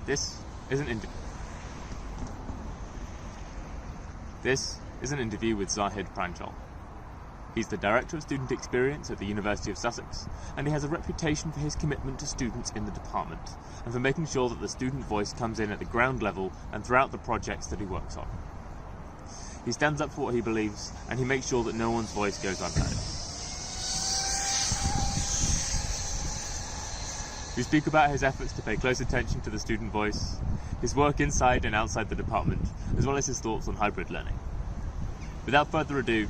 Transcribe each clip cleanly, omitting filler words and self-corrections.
This is an interview. This is an interview with Zahid Pranjol. He's the Director of Student Experience at the University of Sussex, and he has a reputation for his commitment to students in the department, and for making sure that the student voice comes in at the ground level and throughout the projects that he works on. He stands up for what he believes, and he makes sure that no one's voice goes unheard. We speak about his efforts to pay close attention to the student voice, his work inside and outside the department, as well as his thoughts on hybrid learning. Without further ado,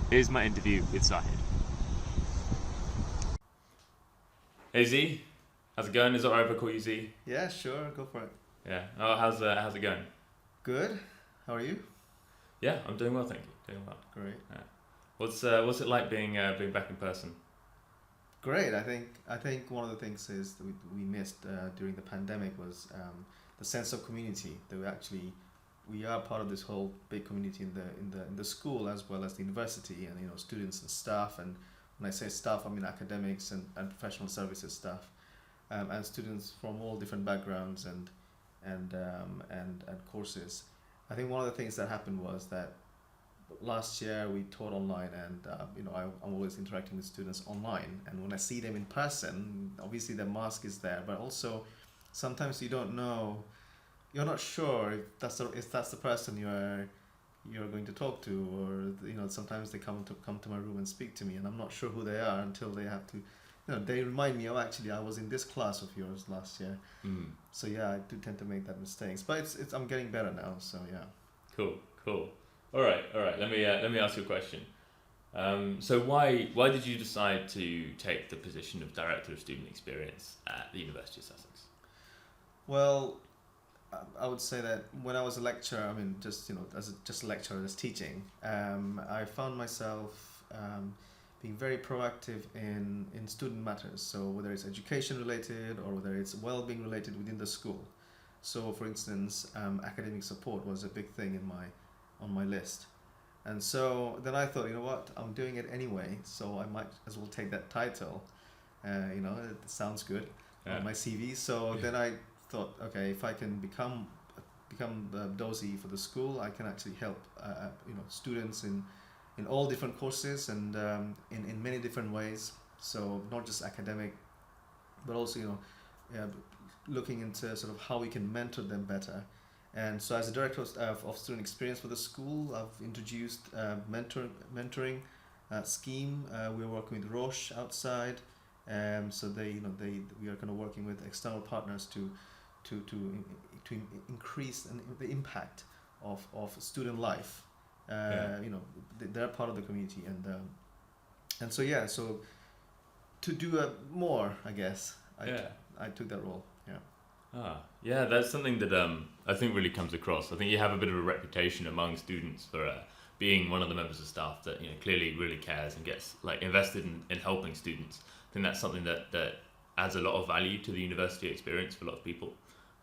here's my interview with Zahid. Hey Z, how's it going? Is it alright if I call you Z? Yeah, sure, go for it. Yeah. Oh, how's it going? Good. How are you? Yeah, I'm doing well, thank you. Doing well. Great. Yeah. What's it like being back in person? Great. I think one of the things is that we missed during the pandemic was the sense of community. That we are part of this whole big community in the school as well as the university, and students and staff. And when I say staff, I mean academics and professional services staff, and students from all different backgrounds and courses. I think one of the things that happened was that last year we taught online, and I'm always interacting with students online, and when I see them in person, obviously the mask is there, but also sometimes you're not sure if that's the person you're going to talk to, or sometimes they come to my room and speak to me, and I'm not sure who they are until they have to. They remind me, actually I was in this class of yours last year. So yeah, I do tend to make that mistakes, but I'm getting better now, so yeah. Cool. All right. Let me ask you a question. So why did you decide to take the position of Director of Student Experience at the University of Sussex? Well, I would say that when I was a lecturer, as a lecturer, as teaching, I found myself being very proactive in student matters. So whether it's education related or whether it's well-being related within the school. So for instance, academic support was a big thing on my list. And so then I thought, what, I'm doing it anyway, so I might as well take that title. It sounds good on my CV. So then I thought, okay, if I can become the dozy for the school, I can actually help students in all different courses and in many different ways. So not just academic, but also looking into sort of how we can mentor them better. And so as a director of student experience for the school, I've introduced mentoring scheme. We're working with Roche outside, so we are kind of working with external partners to increase the impact of student life. They're part of the community, and so to do more, I guess. I took that role. Yeah. That's something that I think really comes across. I think you have a bit of a reputation among students for being one of the members of staff that clearly really cares and gets invested in helping students. I think that's something that adds a lot of value to the university experience for a lot of people.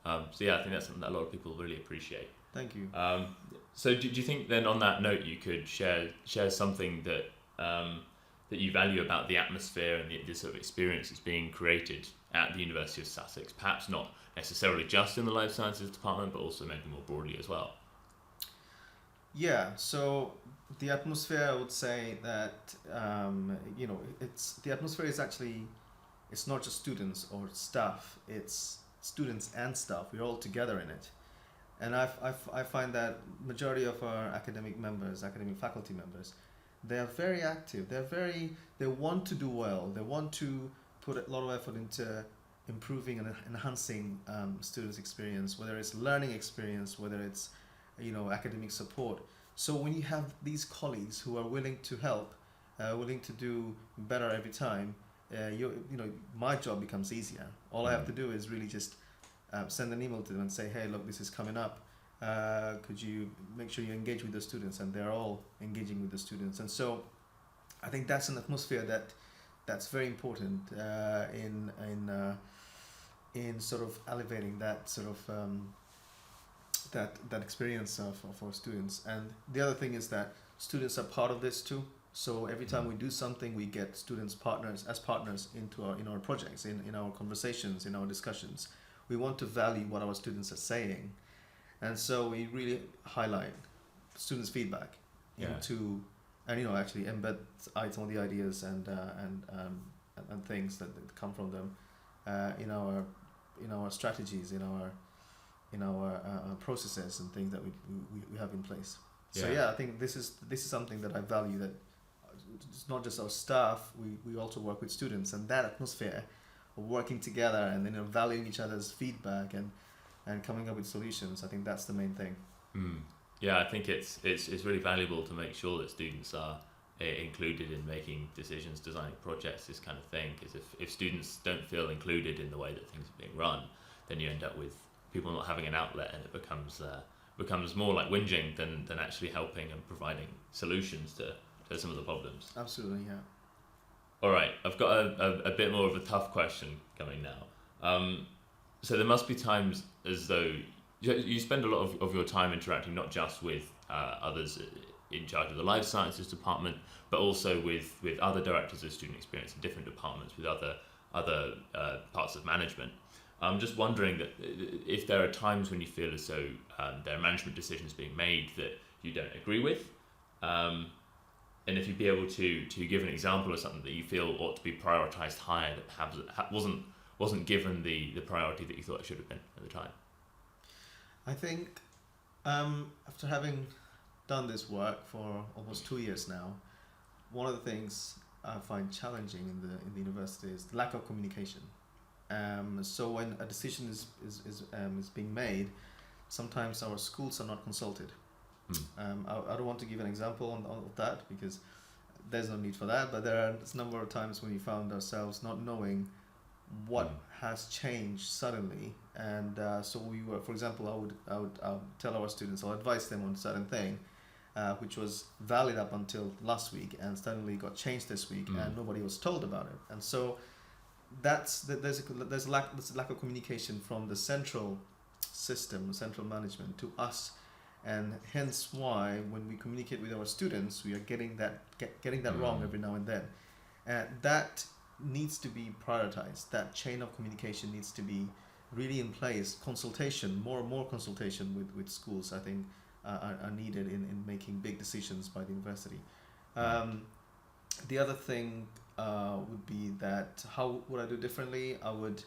I think that's something that a lot of people really appreciate. Thank you. So do you think then, on that note, you could share something that you value about the atmosphere and the sort of experience that's being created at the University of Sussex, perhaps not necessarily just in the life sciences department, but also maybe more broadly as well? Yeah, so the atmosphere, I would say that the atmosphere is actually, it's not just students or staff, it's students and staff. We're all together in it. And I find that majority of our academic faculty members, they are very active. They want to do well. They want to put a lot of effort into improving and enhancing students' experience, whether it's learning experience, whether it's academic support. So when you have these colleagues who are willing to help, willing to do better every time, my job becomes easier. All I have to do is really just send an email to them and say, hey, look, this is coming up. Could you make sure you engage with the students? And they're all engaging with the students. And so I think that's an atmosphere that's very important in sort of elevating that sort of that experience of our students. And the other thing is that students are part of this too. So every time we do something, we get students partners into in our projects, in our conversations, in our discussions. we want to value what our students are saying, and so we really highlight students' feedback into, and actually embed some of the ideas and things that come from them in our strategies, in our processes and things that we have in place. So I think this is something that I value, that it's not just our staff, we also work with students, and that atmosphere of working together and then valuing each other's feedback and coming up with solutions, I think that's the main thing. Yeah, I think it's really valuable to make sure that students are included in making decisions, designing projects, this kind of thing, because if students don't feel included in the way that things are being run, then you end up with people not having an outlet, and it becomes more like whinging than actually helping and providing solutions to some of the problems. Absolutely, yeah. All right, I've got a bit more of a tough question coming now. So there must be times as though you spend a lot of your time interacting not just with others in charge of the life sciences department, but also with other directors of student experience in different departments, with other parts of management. I'm just wondering that if there are times when you feel as though there are management decisions being made that you don't agree with, and if you'd be able to give an example of something that you feel ought to be prioritised higher that perhaps wasn't given the priority that you thought it should have been at the time. I think after having done this work for almost 2 years now, one of the things I find challenging in the university is the lack of communication. So when a decision is being made, sometimes our schools are not consulted. I don't want to give an example of that because there's no need for that, but there are a number of times when we found ourselves not knowing what has changed suddenly, and so we were, for example, I would tell our students, I'll advise them on a certain thing, which was valid up until last week, and suddenly got changed this week, and nobody was told about it, and so there's a lack of communication from the central system, central management to us, and hence why when we communicate with our students, we are getting that wrong every now and then, and that needs to be prioritized. That chain of communication needs to be really in place. Consultation, more consultation with schools, I think are needed in making big decisions by the university. The other thing would be that how would I do differently? I would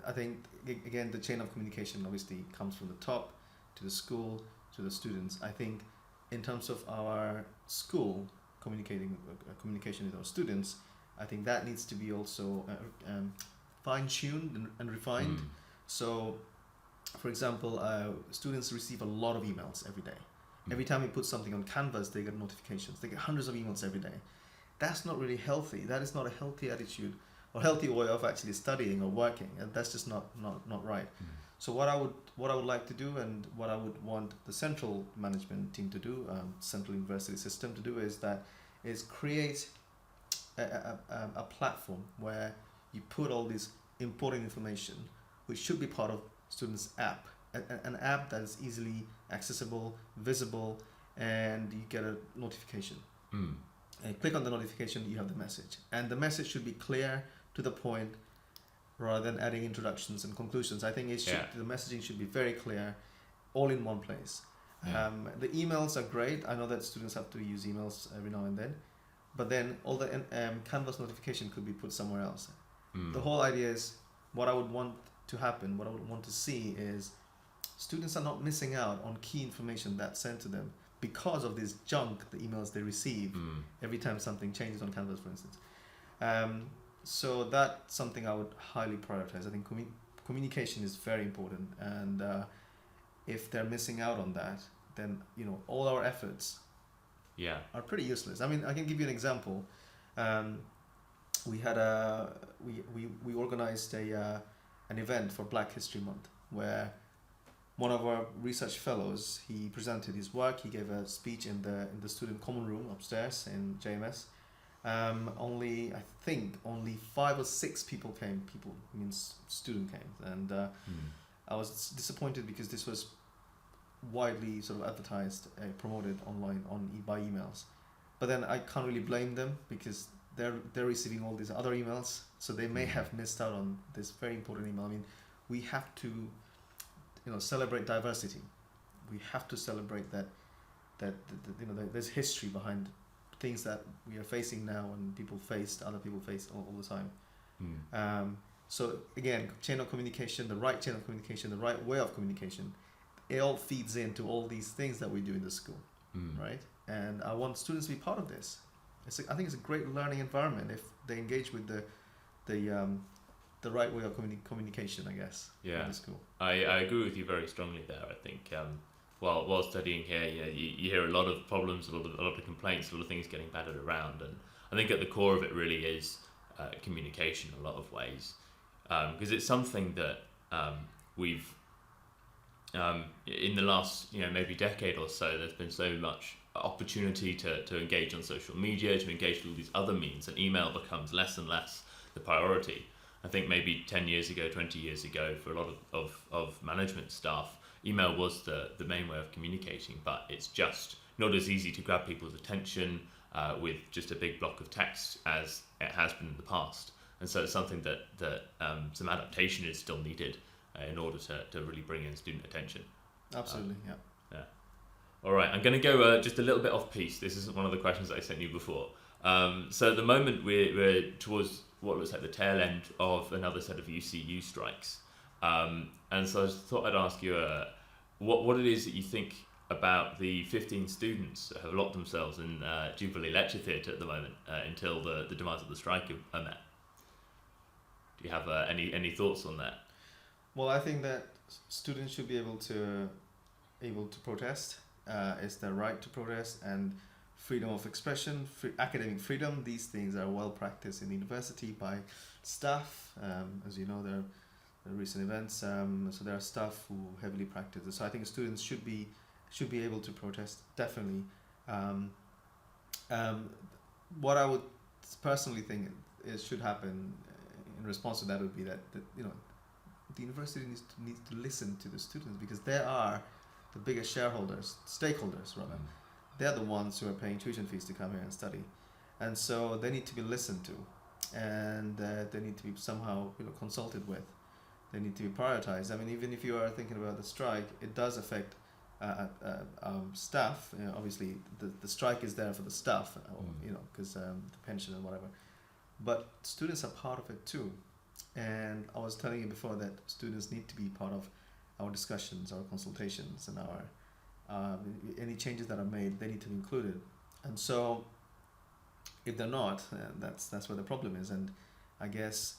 I think again the chain of communication obviously comes from the top to the school to the students. I think in terms of our school communication with our students, I think that needs to be also fine-tuned and refined. So for example, students receive a lot of emails every day. Every time we put something on Canvas, they get notifications. They get hundreds of emails every day. That's not really healthy. That is not a healthy attitude or healthy way of actually studying or working, and that's just not right. So what I would like to do, and what I would want the central management team to do, central university system to do, is create a platform where you put all this important information, which should be part of students' app, an app that is easily accessible, visible, and you get a notification. And click on the notification, you have the message, and the message should be clear, to the point, rather than adding introductions and conclusions. I think the messaging should be very clear, all in one place. The emails are great. I know that students have to use emails every now and then, but then all the Canvas notification could be put somewhere else. The whole idea is, what I would want to happen, what I would want to see is students are not missing out on key information that's sent to them because of this junk, the emails they receive every time something changes on Canvas, for instance. So that's something I would highly prioritize. I think communication is very important, and if they're missing out on that, then all our efforts are pretty useless. I mean, I can give you an example. We had we organized an event for Black History Month where one of our research fellows, he presented his work. He gave a speech in the student common room upstairs in JMS. Only 5 or 6 people came. Student came, and I was disappointed because this was widely sort of advertised, promoted online by emails. But then I can't really blame them because they're receiving all these other emails, so they may have missed out on this very important email. I mean, we have to, celebrate diversity. We have to celebrate that there's history behind things that we are facing now and other people face all the time. So again, chain of communication, the right chain of communication, the right way of communication, it all feeds into all these things that we do in the school, right? And I want students to be part of this. I think it's a great learning environment if they engage with the right way of communication, I guess. Yeah, in the school. I agree with you very strongly there. I think while studying here, you hear a lot of problems, a lot of complaints, a lot of things getting battered around, and I think at the core of it really is communication in a lot of ways, because it's something that we've in the last maybe decade or so, there's been so much opportunity to engage on social media, to engage with all these other means, and email becomes less and less the priority. I think maybe 10 years ago, 20 years ago, for a lot of management staff, email was the main way of communicating, but it's just not as easy to grab people's attention with just a big block of text as it has been in the past. And so it's something that some adaptation is still needed in order to really bring in student attention. Absolutely, yeah. All right, I'm going to go just a little bit off piece. This is one of the questions that I sent you before. So at the moment, we're towards what looks like the tail end of another set of UCU strikes. And so I just thought I'd ask you what it is that you think about the 15 students that have locked themselves in Jubilee Lecture Theatre at the moment until the demands of the strike are met. Do you have any thoughts on that? Well, I think that students should be able to protest. It's their right to protest, and freedom of expression, academic freedom. These things are well practiced in the university by staff. As you know, there are recent events. So there are staff who heavily practice this. So I think students should be able to protest, definitely. What I would personally think should happen in response to that would be that the university needs to listen to the students, because they are the biggest stakeholders rather. They're the ones who are paying tuition fees to come here and study, and so they need to be listened to, and they need to be somehow consulted with. They need to be prioritized. I mean, even if you are thinking about the strike, it does affect staff. Obviously, the strike is there for the staff, because the pension and whatever. But students are part of it too. And I was telling you before that students need to be part of our discussions, our consultations, and our any changes that are made. They need to be included. And so, if they're not, that's where the problem is. And I guess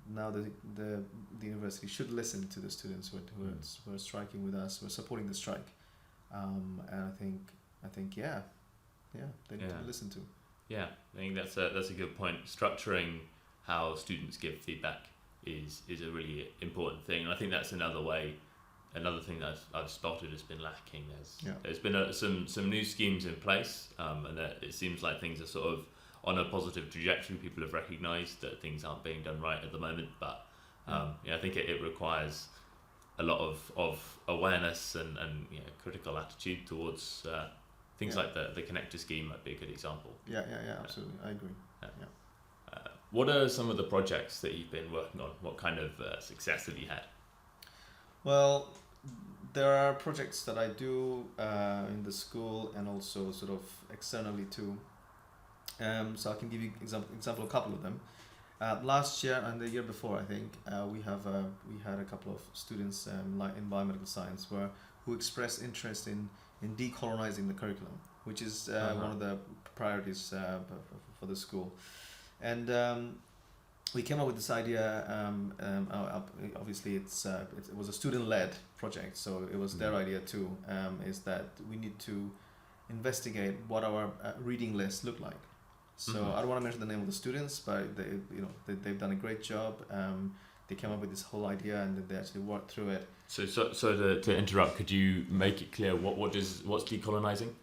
now the university should listen to the students who are striking with us, who are supporting the strike. And I think they need to be listened to. Yeah, I think that's a good point. Structuring how students give feedback is a really important thing, and I think that's another thing that I've spotted has been lacking. There's been some new schemes in place, and that it seems like things are sort of on a positive trajectory. People have recognised that things aren't being done right at the moment, but I think it requires a lot of awareness and critical attitude towards things like the connector scheme might be a good example. Yeah, absolutely, I agree. What are some of the projects that you've been working on? What kind of success have you had? Well, there are projects that I do in the school and also sort of externally too. So I can give you example a couple of them. Last year and the year before, I think we had a couple of students like in biomedical science who expressed interest in decolonizing the curriculum, which is one of the priorities for the school. And we came up with this idea. Obviously, it was a student-led project, so it was their idea too. Is that we need to investigate what our reading list look like. So I don't want to mention the name of the students, but they've done a great job. They came up with this whole idea, and then they actually worked through it. So to interrupt, could you make it clear what's decolonizing?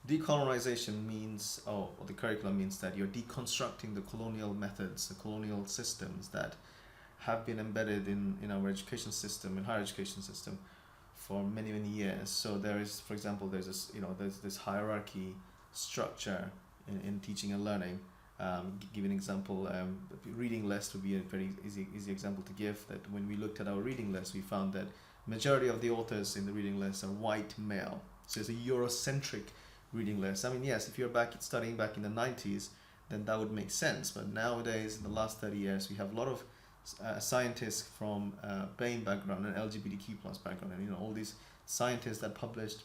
Decolonization means, the curriculum means that you're deconstructing the colonial methods, the colonial systems that have been embedded in our education system, in higher education system, for many years. So there is, for example, there's this hierarchy structure in teaching and learning, Give an example. Reading list would be a very easy example to give. That when we looked at our reading list, we found that majority of the authors in the reading list are white male. So it's a Eurocentric reading list. I mean, yes, if you're studying back in the 90s, then that would make sense. But nowadays, in the last 30 years, we have a lot of scientists from BAME background and LGBTQ plus background, and all these scientists that published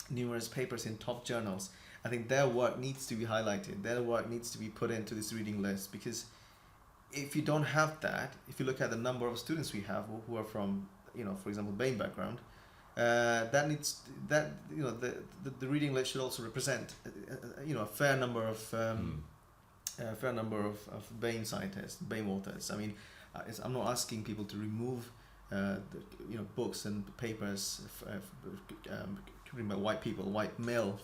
numerous papers in top journals. I think their work needs to be highlighted. Their work needs to be put into this reading list, because if you don't have that, if you look at the number of students we have who are from, for example, BAME background, the reading list should also represent, a fair number of BAME scientists, BAME authors. I mean, I'm not asking people to remove, books and papers written by white people, white males,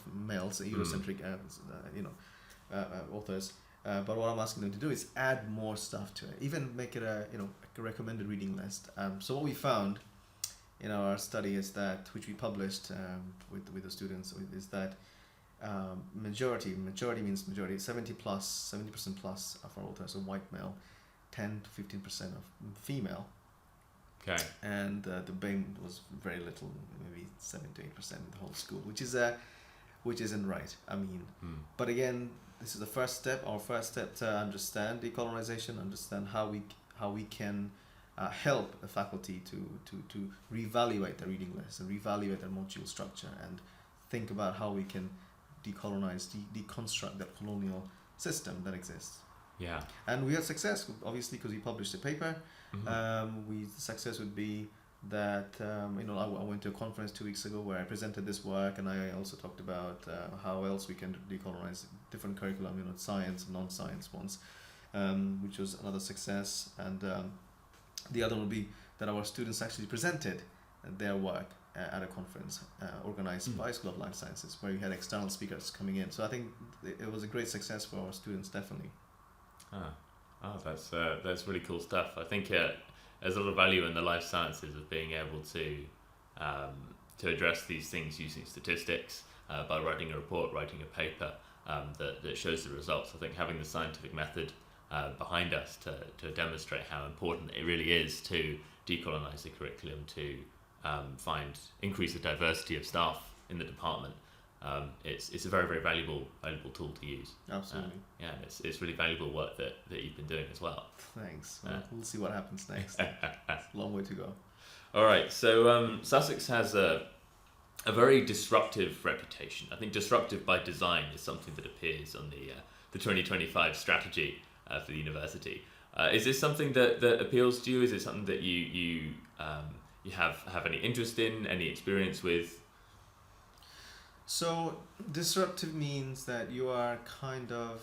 Eurocentric, authors. But what I'm asking them to do is add more stuff to it, even make it a recommended reading list. So what we found in our study is that, which we published with the students, is that majority means majority, 70% plus of our authors are white male, 10 to 15% of female. Okay. And the BAME was very little, maybe 7 to 8% in the whole school, which isn't right. I mean, but again, this is the first step. Our first step to understand decolonization, understand how we can help the faculty to reevaluate their reading list and reevaluate their module structure, and think about how we can decolonize, deconstruct that colonial system that exists. Yeah. And we had success, obviously, because we published a paper. Success would be that I went to a conference 2 weeks ago where I presented this work, and I also talked about how else we can decolonize different curriculum, science and non-science ones, which was another success. And the other would be that our students actually presented their work at a conference organized by School of Life Sciences, where we had external speakers coming in. So I think it was a great success for our students, definitely. That's really cool stuff. I think there's a lot of value in the life sciences of being able to address these things using statistics, by writing a report, writing a paper that shows the results. I think having the scientific method behind us to demonstrate how important it really is to decolonize the curriculum, to increase the diversity of staff in the department. It's a very, very valuable tool to use. Absolutely. It's really valuable work that you've been doing as well. Thanks. We'll see what happens next. It's a long way to go. All right. So Sussex has a very disruptive reputation. I think disruptive by design is something that appears on the 2025 strategy for the university. Is this something that appeals to you? Is it something that you have any interest in, any experience with? So disruptive means that you are kind of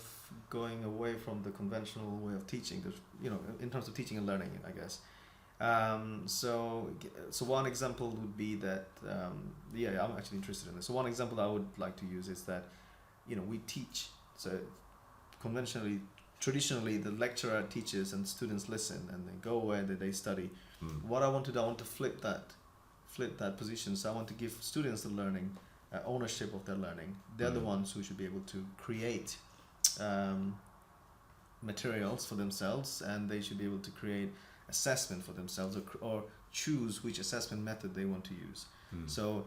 going away from the conventional way of teaching, in terms of teaching and learning, I guess. So one example would be that, I'm actually interested in this. So one example I would like to use is that, we teach. So traditionally, the lecturer teaches and students listen, and they go away and they study. What I want to do, I want to flip that position. So I want to give students the learning, ownership of their learning. They're the ones who should be able to create materials for themselves, and they should be able to create assessment for themselves, or choose which assessment method they want to use. So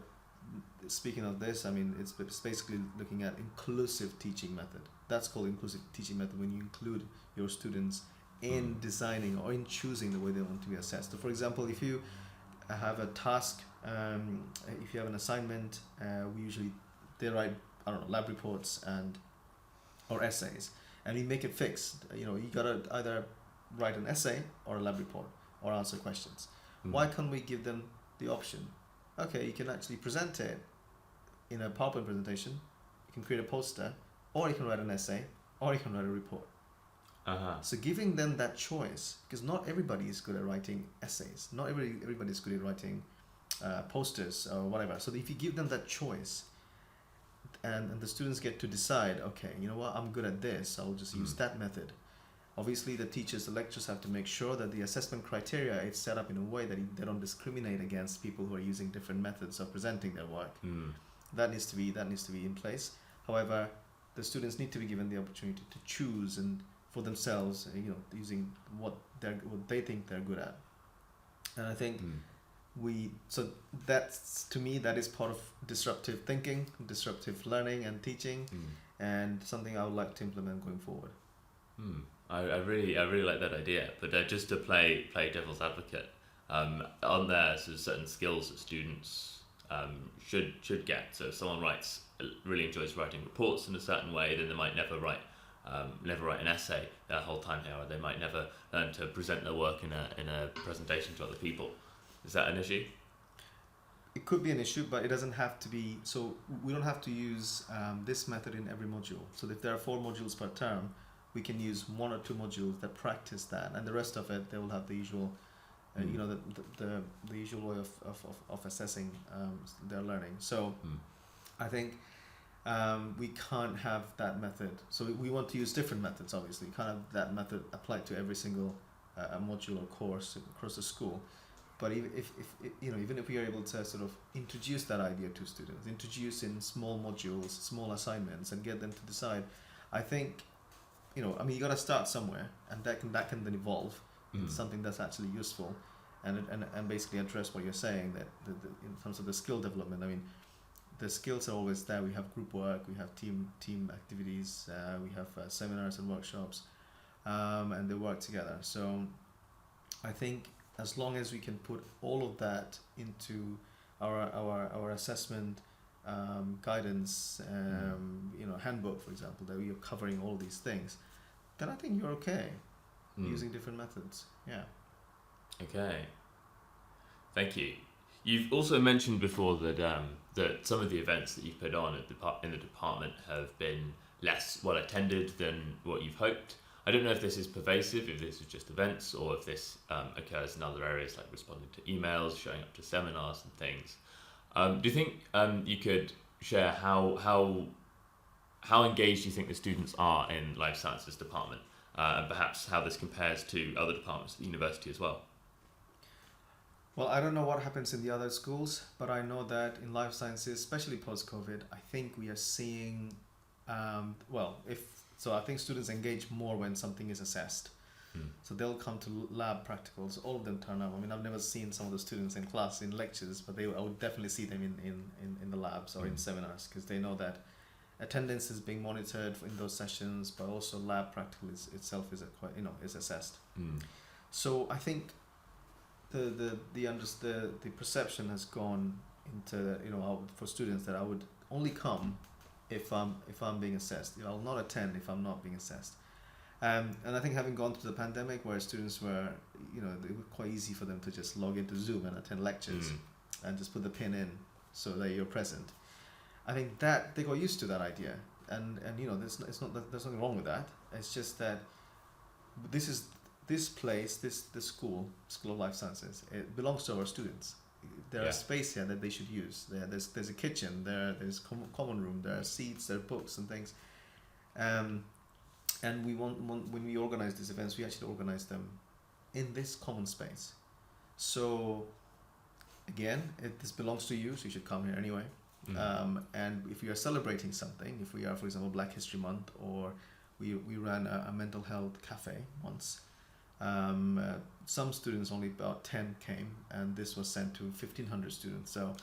speaking of this, I mean, it's basically looking at inclusive teaching method. That's called inclusive teaching method, when you include your students in designing or in choosing the way they want to be assessed. So for example, if you have a task, if you have an assignment, they write, lab reports or essays, and we make it fixed. You gotta either write an essay or a lab report or answer questions. Why can't we give them the option? Okay, you can actually present it in a PowerPoint presentation, you can create a poster, or you can write an essay, or you can write a report. So giving them that choice, because not everybody is good at writing essays, not everybody is good at writing posters or whatever. So if you give them that choice, and the students get to decide, okay, you know what, I'm good at this, I'll just use that method. Obviously, the lecturers have to make sure that the assessment criteria is set up in a way that they don't discriminate against people who are using different methods of presenting their work. That needs to be in place. However, the students need to be given the opportunity to choose and for themselves, using what they think they're good at. And I think that's, to me, that is part of disruptive thinking, disruptive learning and teaching, and something I would like to implement going forward. I really like that idea. But just to play devil's advocate, on there, so certain skills that students should get. So if someone really enjoys writing reports in a certain way, then they might never write an essay their whole time here, or they might never learn to present their work in a presentation to other people. Is that an issue? It could be an issue, but it doesn't have to be. So we don't have to use this method in every module. So if there are 4 modules per term, we can use 1 or 2 modules that practice that, and the rest of it, they will have the usual, the usual way of assessing their learning. So I think we can't have that method. So we want to use different methods. Obviously, you can't have that method applied to every single module or course across the school. But even if we are able to sort of introduce that idea to students, introduce in small modules, small assignments, and get them to decide, I think, you got to start somewhere, and that can then evolve into something that's actually useful, and basically address what you're saying, that in terms of the skill development. I mean, the skills are always there. We have group work, we have team activities, we have seminars and workshops, and they work together. So I think as long as we can put all of that into our assessment guidance, handbook, for example, that we are covering all these things, then I think you're okay using different methods. Yeah. Okay. Thank you. You've also mentioned before that that some of the events that you've put on in the department have been less well attended than what you've hoped. I don't know if this is pervasive, if this is just events, or if this occurs in other areas like responding to emails, showing up to seminars and things. Do you think you could share how engaged you think the students are in life sciences department, and perhaps how this compares to other departments at the university as well? Well, I don't know what happens in the other schools, but I know that in life sciences, especially post-COVID, I think we are seeing, I think students engage more when something is assessed. So they'll come to lab practicals, all of them turn up. I mean, I've never seen some of the students in class, in lectures, but I would definitely see them in the labs or in seminars, because they know that attendance is being monitored in those sessions, but also lab practical itself is assessed. So I think the perception has gone into for students that I would only come if I'm being assessed. I'll not attend if I'm not being assessed. And I think having gone through the pandemic, where students were, it was quite easy for them to just log into Zoom and attend lectures and just put the pin in so that you're present. I think that they got used to that idea, and there's nothing wrong with that. It's just that this place, the school of life sciences, it belongs to our students. There are space here that they should use. There's a kitchen, there's common room, there are seats, there are books and things. And we want when we organize these events, we actually organize them in this common space. So again, this belongs to you, so you should come here anyway. And if we are celebrating something, if we are, for example, Black History Month, or we ran a mental health cafe once, some students, only about 10 came, and this was sent to 1,500 students. So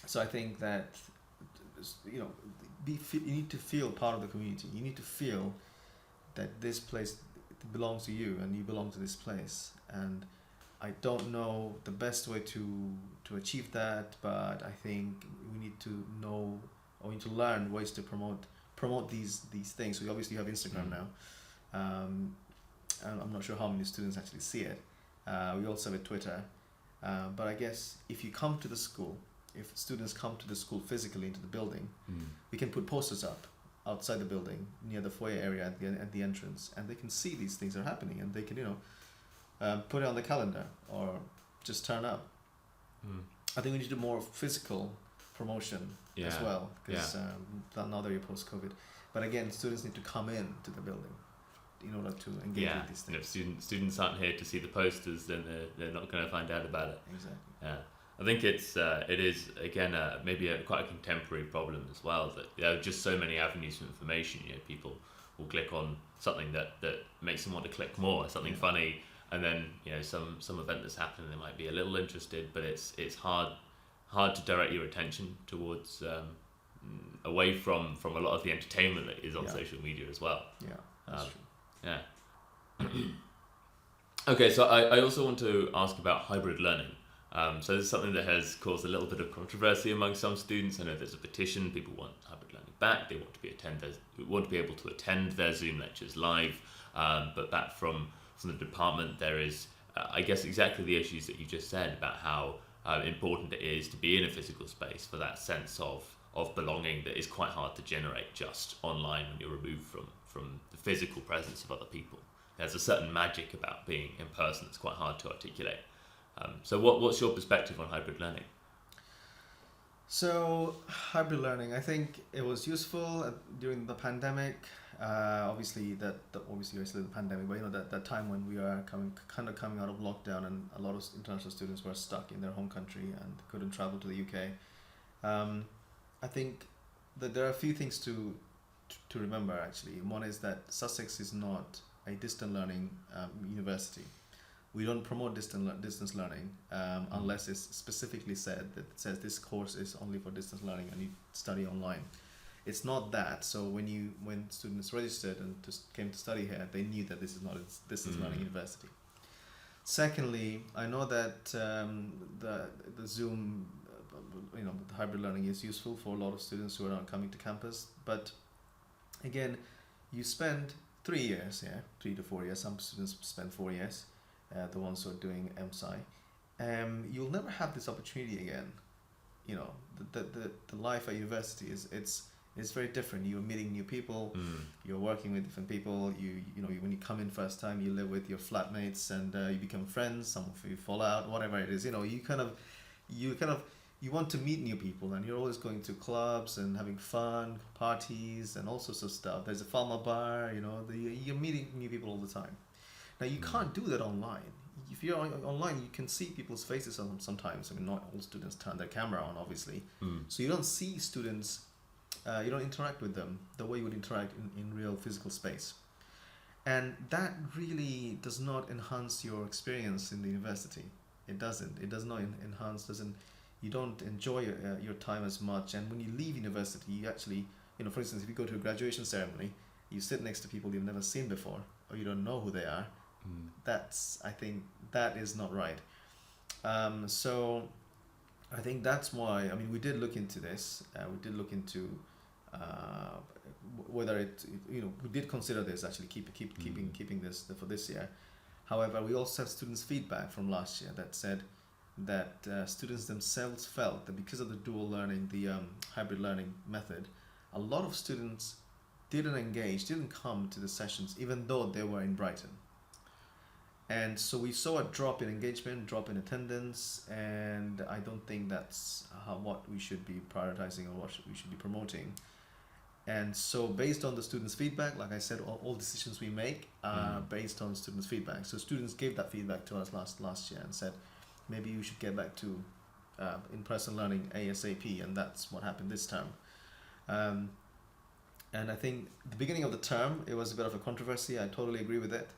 so I think that you need to feel part of the community. You need to feel that this place belongs to you, and you belong to this place. And I don't know the best way to achieve that, but I think we need to know, or we need to learn ways to promote these things. We obviously have Instagram now, and I'm not sure how many students actually see it. We also have a Twitter, but I guess if you come to the school, if students come to the school physically into the building, we can put posters up outside the building near the foyer area at the entrance, and they can see these things are happening, and they can put it on the calendar or just turn up. I think we need to do more physical promotion as well, because now that you're post-COVID. But again, students need to come in to the building in order to engage with these things. And if students aren't here to see the posters, then they're not going to find out about it. Exactly. Yeah. I think it is again maybe quite a contemporary problem as well, that there are just so many avenues for information. People will click on something that makes them want to click more, something funny, and then some event that's happening, they might be a little interested, but it's hard to direct your attention towards away from a lot of the entertainment that is on social media as well. Yeah, that's true. Yeah. Okay, so I also want to ask about hybrid learning. So this is something that has caused a little bit of controversy among some students. I know there's a petition. People want hybrid learning back. They want to be able to attend their Zoom lectures live. But back from the department, there is, I guess, exactly the issues that you just said about how important it is to be in a physical space for that sense of belonging that is quite hard to generate just online when you're removed from the physical presence of other people. There's a certain magic about being in person that's quite hard to articulate. So what's your perspective on hybrid learning? So hybrid learning, I think it was useful during the pandemic. Obviously the pandemic, but that time when we are coming out of lockdown, and a lot of international students were stuck in their home country and couldn't travel to the UK. I think that there are a few things to remember actually. One is that Sussex is not a distant learning university. We don't promote distance learning unless it's specifically said that it says this course is only for distance learning and you study online. It's not that. So when students registered and came to study here, they knew that this is not a distance learning university. Secondly, I know that the Zoom, the hybrid learning is useful for a lot of students who are not coming to campus. But again, you spend 3 years, 3 to 4 years. Some students spend 4 years. The ones who are doing MSci, you'll never have this opportunity again. The life at university is very different. You're meeting new people, you're working with different people. When you come in first time, you live with your flatmates and you become friends. Some of you fall out, whatever it is. You want to meet new people, and you're always going to clubs and having fun, parties, and all sorts of stuff. There's a Falma bar. You're meeting new people all the time. Now you can't do that online. If you're online, you can see people's faces sometimes. I mean, not all students turn their camera on, obviously. So you don't see students, you don't interact with them the way you would interact in real physical space. And that really does not enhance your experience in the university. It doesn't. It does not enhance, you don't enjoy your time as much. And when you leave university, you actually, for instance, if you go to a graduation ceremony, you sit next to people you've never seen before, or you don't know who they are. I think that is not right. So I think that's why, we did look into this. We did look into whether we did consider this actually keeping this for this year. However, we also have students' feedback from last year that said that students themselves felt that because of the dual learning, the hybrid learning method, a lot of students didn't come to the sessions even though they were in Brighton. And so we saw a drop in engagement, drop in attendance, and I don't think that's what we should be prioritizing or what we should be promoting. And so based on the students' feedback, like I said, all decisions we make are based on students' feedback. So students gave that feedback to us last year and said, maybe you should get back to in-person learning ASAP, and that's what happened this term. And I think the beginning of the term, it was a bit of a controversy. I totally agree with it.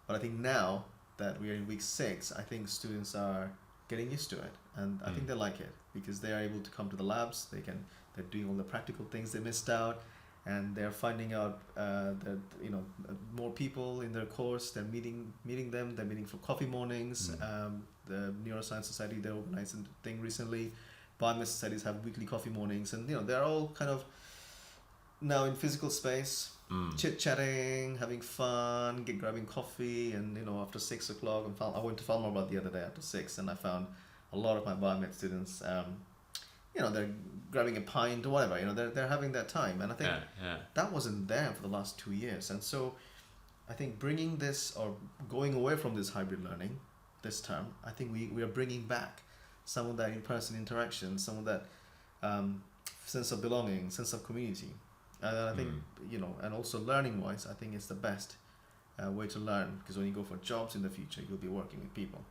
But I think now that we are in week 6, I think students are getting used to it, and I think they like it because they are able to come to the labs. They're doing all the practical things they missed out, and they're finding out that more people in their course. They're meeting them. They're meeting for coffee mornings. The Neuroscience Society, they organized a thing recently. Biomed societies have weekly coffee mornings, and they're all kind of now in physical space, chit-chatting, having fun, grabbing coffee, and after 6 o'clock, I went to Falmer the other day after 6, and I found a lot of my biomed students, they're grabbing a pint or whatever, they're having that time, and I think that wasn't there for the last 2 years, and so I think bringing this or going away from this hybrid learning this term, I think we are bringing back some of that in-person interaction, some of that sense of belonging, sense of community. And I think, and also learning-wise, I think it's the best way to learn, because when you go for jobs in the future, you'll be working with people.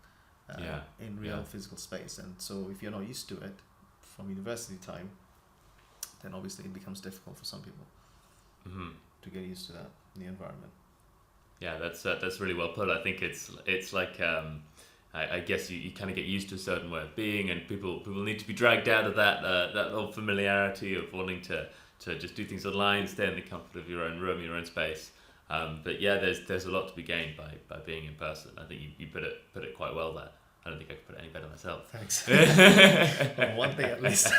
in real physical space. And so if you're not used to it from university time, then obviously it becomes difficult for some people to get used to that in the environment. Yeah, that's really well put. I think it's like I guess you kind of get used to a certain way of being, and people need to be dragged out of that old familiarity of wanting to just do things online, stay in the comfort of your own room, your own space. But yeah, there's a lot to be gained by being in person. I think you put it quite well there. I don't think I could put it any better myself. Thanks. Well, one thing at least.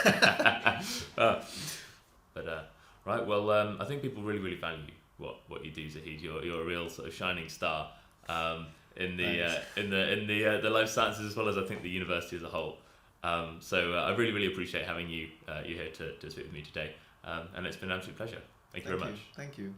Right. Well, I think people really value what you do, Zahid. You're a real sort of shining star in the life sciences, as well as I think the university as a whole. So I really appreciate having you here to speak with me today, and it's been an absolute pleasure. Thank you very much. Thank you.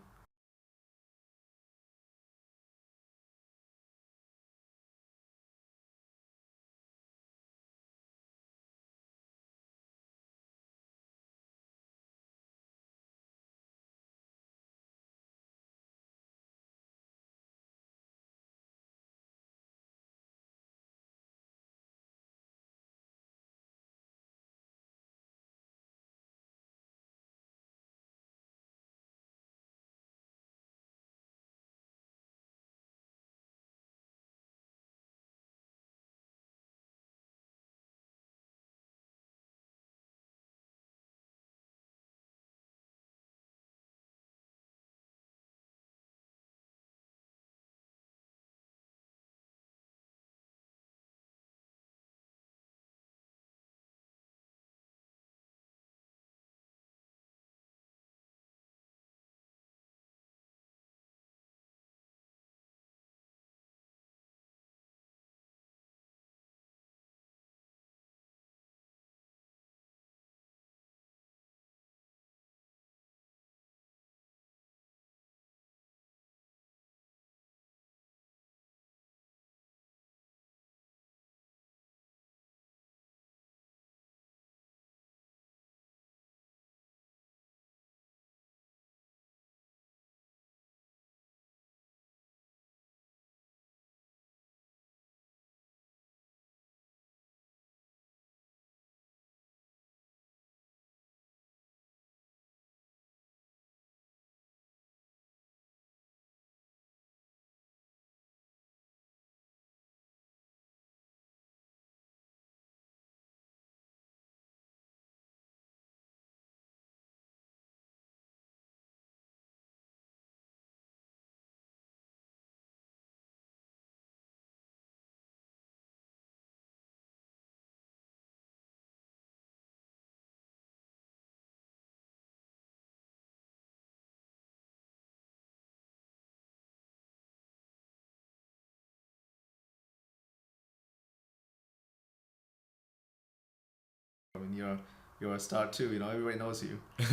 I mean, you're a star too. Everybody knows you. No.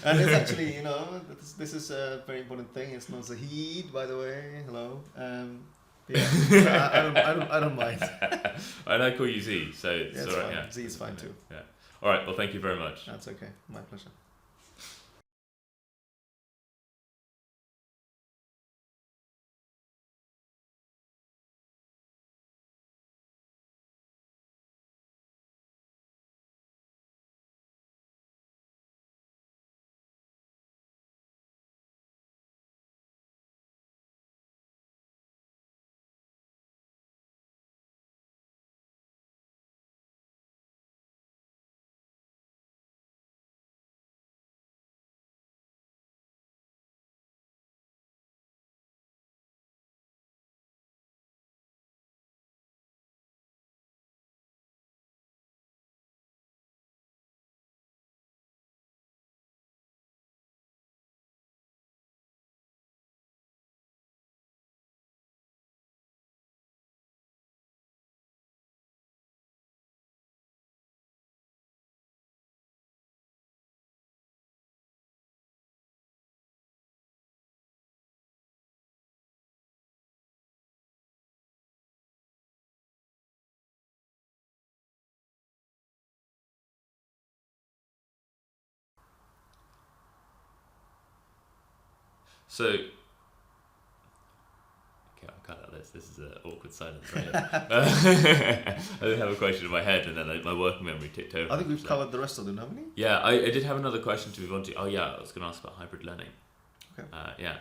And it's actually, this is a very important thing. It's not Zahid, by the way. Hello. Yeah, I don't mind. And I call you Z, so it's Yeah, all right. fine. Yeah. Z is fine too. Yeah. All right. Well, thank you very much. That's okay. My pleasure. So, okay, I'll cut out this. This is an awkward silence. Right? I didn't have a question in my head, and then my working memory ticked over. I think we've covered the rest of them, haven't we? Yeah, I did have another question to move on to. Oh yeah, I was going to ask about hybrid learning. Okay. Yeah.